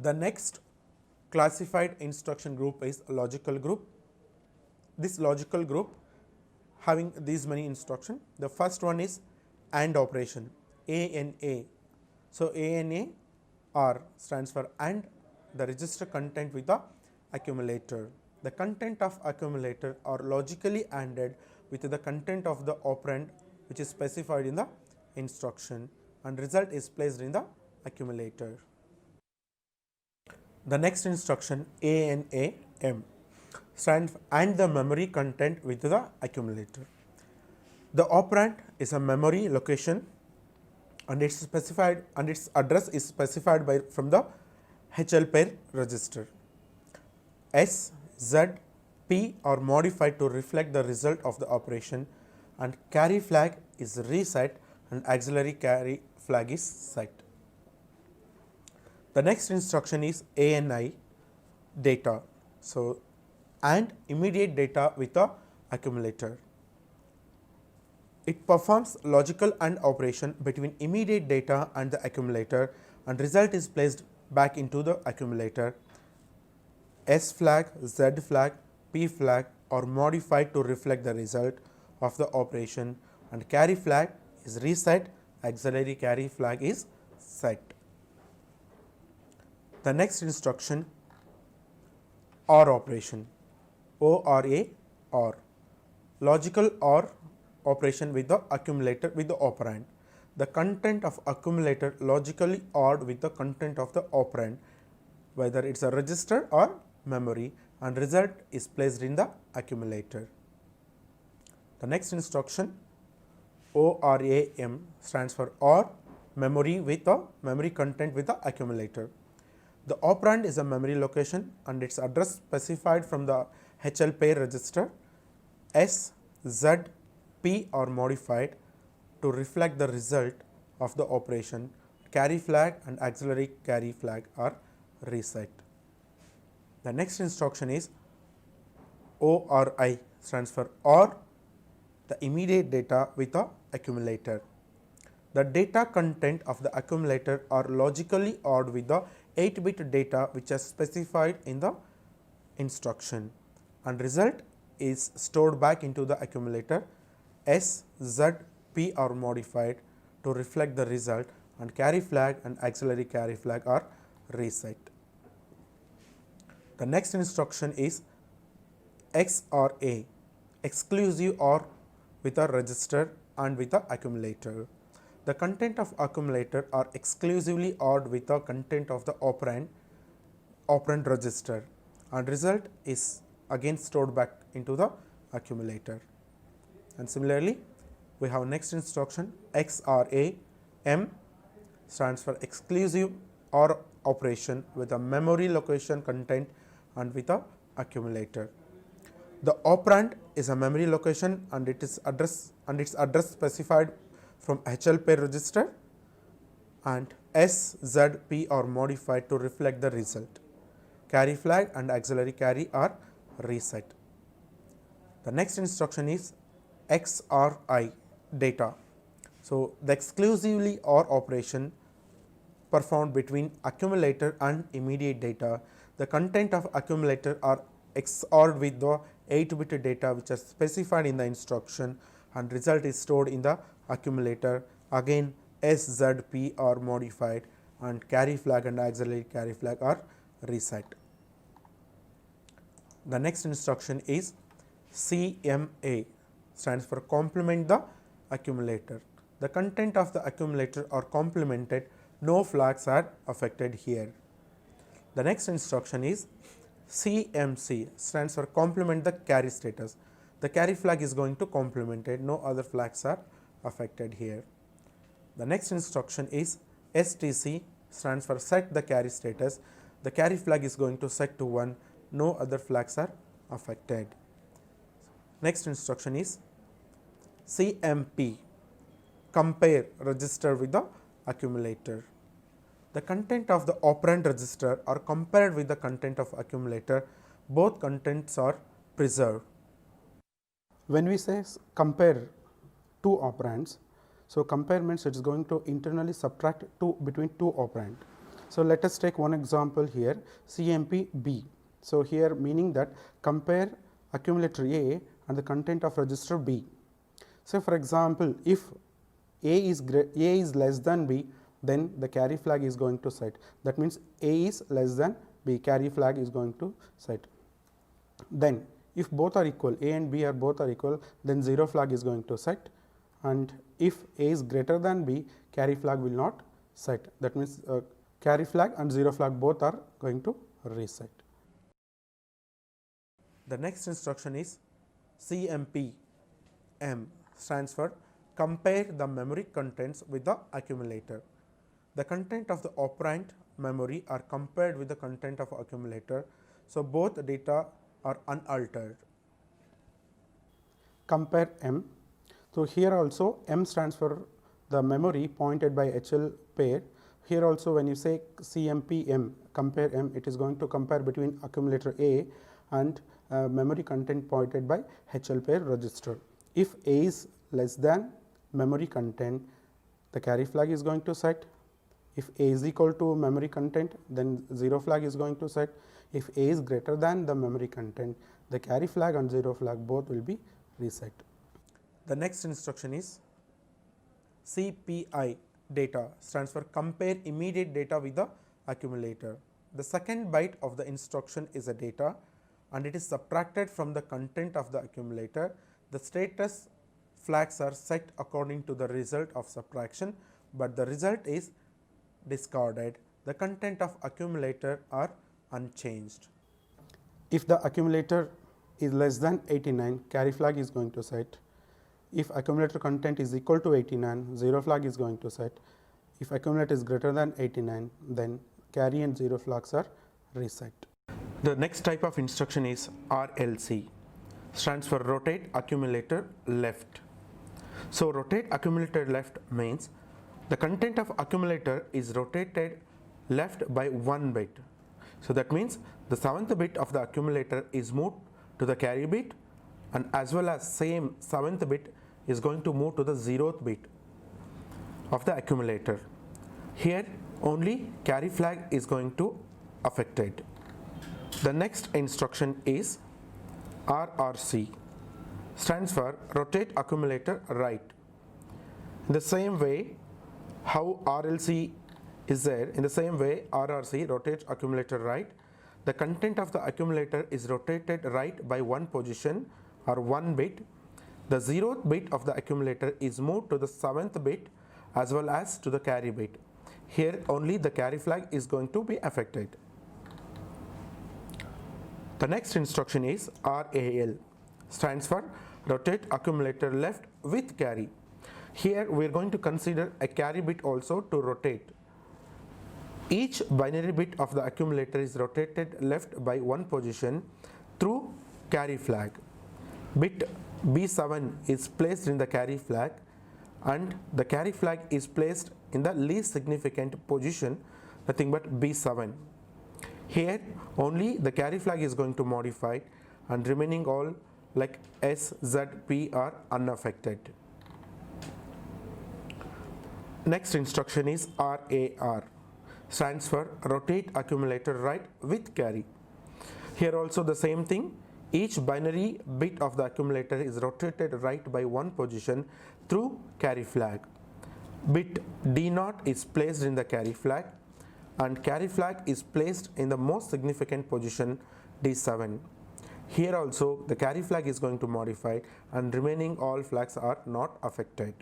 The next classified instruction group is a logical group. This logical group having these many instructions. The first one is AND operation, ANA. So, ANA R stands for AND the register content with the accumulator. The content of accumulator are logically ANDed with the content of the operand which is specified in the instruction, and result is placed in the accumulator. The next instruction ANAM stands for AND the memory content with the accumulator. The operand is a memory location and its specified and its address is specified by from the HL pair register. S, Z, P are modified to reflect the result of the operation, and carry flag is reset and auxiliary carry flag is set. The next instruction is ANI data. So, and immediate data with the accumulator. It performs logical AND operation between immediate data and the accumulator, and result is placed back into the accumulator. S flag, Z flag, P flag are modified to reflect the result of the operation, and carry flag is reset, auxiliary carry flag is set. The next instruction OR operation, ORA OR, logical OR operation with the accumulator with the operand. The content of accumulator logically ORed with the content of the operand, whether it is a register or memory, and result is placed in the accumulator. The next instruction ORAM stands for OR memory with the memory content with the accumulator. The operand is a memory location and its address specified from the HL pair register. S, Z, P are modified to reflect the result of the operation. Carry flag and auxiliary carry flag are reset. The next instruction is ORI stands for OR the immediate data with the accumulator. The data content of the accumulator are logically ORed with the 8-bit data which is specified in the instruction, and result is stored back into the accumulator. S, Z, P are modified to reflect the result, and carry flag and auxiliary carry flag are reset. The next instruction is XOR, exclusive OR with a register and with the accumulator. The content of accumulator are exclusively ORed with the content of the operand register, and result is again stored back into the accumulator. And similarly, we have next instruction XRA M stands for exclusive OR operation with a memory location content and with a accumulator. The operand is a memory location and its address specified from HL pair register, and S, Z, P are modified to reflect the result. Carry flag and auxiliary carry are reset. The next instruction is XRI data. So, the exclusively OR operation performed between accumulator and immediate data. The content of accumulator are XORed with the 8-bit data which is specified in the instruction, and result is stored in the accumulator. Again S, Z, P are modified and carry flag and auxiliary carry flag are reset. The next instruction is CMA stands for complement the accumulator. The content of the accumulator are complemented, no flags are affected here. The next instruction is CMC stands for complement the carry status. The carry flag is going to complement it, no other flags are affected here. The next instruction is STC stands for set the carry status. The carry flag is going to set to 1, no other flags are affected. Next instruction is CMP compare register with the accumulator. The content of the operand register are compared with the content of accumulator, both contents are preserved. When we say compare two operands, so compare means it is going to internally subtract between two operand. So, let us take one example here, CMP B. So, here meaning that compare accumulator A and the content of register B. So, for example, if A is less than B, then the carry flag is going to set. That means A is less than B, carry flag is going to set. Then if both are equal, A and B are both are equal, then 0 flag is going to set, and if A is greater than B, carry flag will not set. That means carry flag and 0 flag both are going to reset. The next instruction is CMP M, stands for compare the memory contents with the accumulator. The content of the operand memory are compared with the content of accumulator. So, both data are unaltered. Compare M. So, here also M stands for the memory pointed by HL pair. Here also when you say CMP M, compare M, it is going to compare between accumulator A and memory content pointed by HL pair register. If A is less than memory content, the carry flag is going to set. If A is equal to memory content, then 0 flag is going to set. If A is greater than the memory content, the carry flag and 0 flag both will be reset. The next instruction is CPI data, stands for compare immediate data with the accumulator. The second byte of the instruction is a data and it is subtracted from the content of the accumulator. The status flags are set according to the result of subtraction, but the result is discarded. The content of accumulator are unchanged. If the accumulator is less than 89, carry flag is going to set. If accumulator content is equal to 89, 0 flag is going to set. If accumulator is greater than 89, then carry and 0 flags are reset. The next type of instruction is RLC, stands for rotate accumulator left. So, rotate accumulator left means the content of accumulator is rotated left by 1 bit. So, that means the 7th bit of the accumulator is moved to the carry bit, and as well as same 7th bit is going to move to the 0th bit of the accumulator. Here only carry flag is going to affected. The next instruction is RRC, stands for rotate accumulator right. In the same way how RLC is there, in the same way RRC, rotate accumulator right. The content of the accumulator is rotated right by 1 position or 1 bit. The 0th bit of the accumulator is moved to the 7th bit as well as to the carry bit. Here only the carry flag is going to be affected. The next instruction is RAL, stands for rotate accumulator left with carry. Here we are going to consider a carry bit also to rotate. Each binary bit of the accumulator is rotated left by 1 position through carry flag. Bit B7 is placed in the carry flag and the carry flag is placed in the least significant position, nothing but B7. Here only the carry flag is going to modify and remaining all like S, Z, P are unaffected. Next instruction is RAR, stands for rotate accumulator right with carry. Here also the same thing, each binary bit of the accumulator is rotated right by 1 position through carry flag. Bit D0 is placed in the carry flag and carry flag is placed in the most significant position D7. Here also the carry flag is going to modify and remaining all flags are not affected.